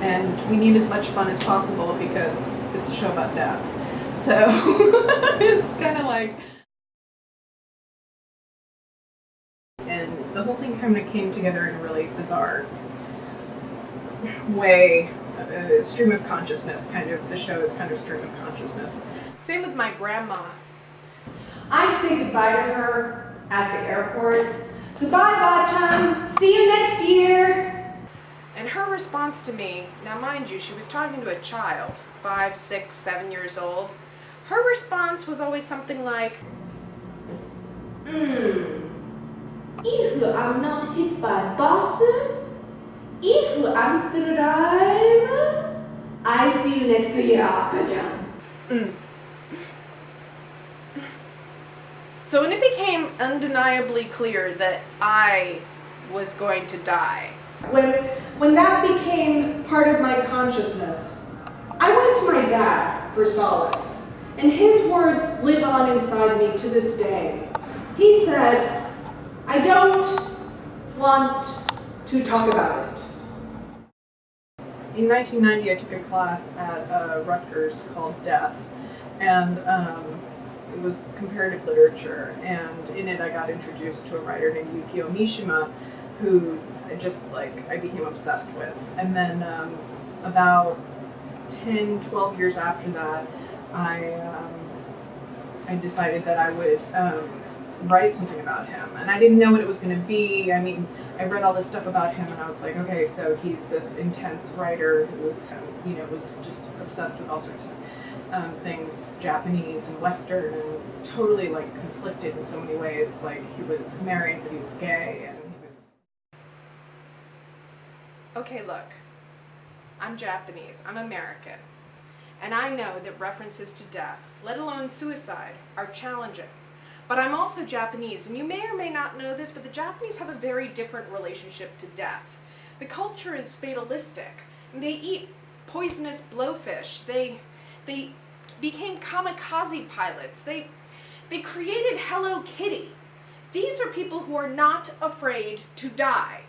and we need as much fun as possible because it's a show about death. So it's kind of like, and the whole thing kind of came together in a really bizarre way. A stream of consciousness, kind of. The show is kind of stream of consciousness. Same with my grandma. I'd say goodbye to her at the airport. Goodbye, Bachan. See you next year. And her response to me, now mind you, she was talking to a child, 5, 6, 7 years old. Her response was always something like, if I'm not hit by bus, if I'm still alive, I see you next year, Akajan. So when it became undeniably clear that I was going to die, when that became part of my consciousness, I went to my dad for solace, and his words live on inside me to this day. He said, I don't want to talk about it. In 1990, I took a class at Rutgers called Death, and it was comparative literature, and in it I got introduced to a writer named Yukio Mishima, who I became obsessed with. And then about 10, 12 years after that, I decided that I would write something about him, and I didn't know what it was going to be. I mean, I read all this stuff about him, and I was like, okay, so he's this intense writer who, was just obsessed with all sorts of things, Japanese and Western, and totally like conflicted in so many ways. Like, he was married, but he was gay, and he was. Okay, look, I'm Japanese, I'm American, and I know that references to death, let alone suicide, are challenging. But I'm also Japanese, and you may or may not know this, but the Japanese have a very different relationship to death. The culture is fatalistic, and they eat poisonous blowfish. They became kamikaze pilots. They created Hello Kitty. These are people who are not afraid to die.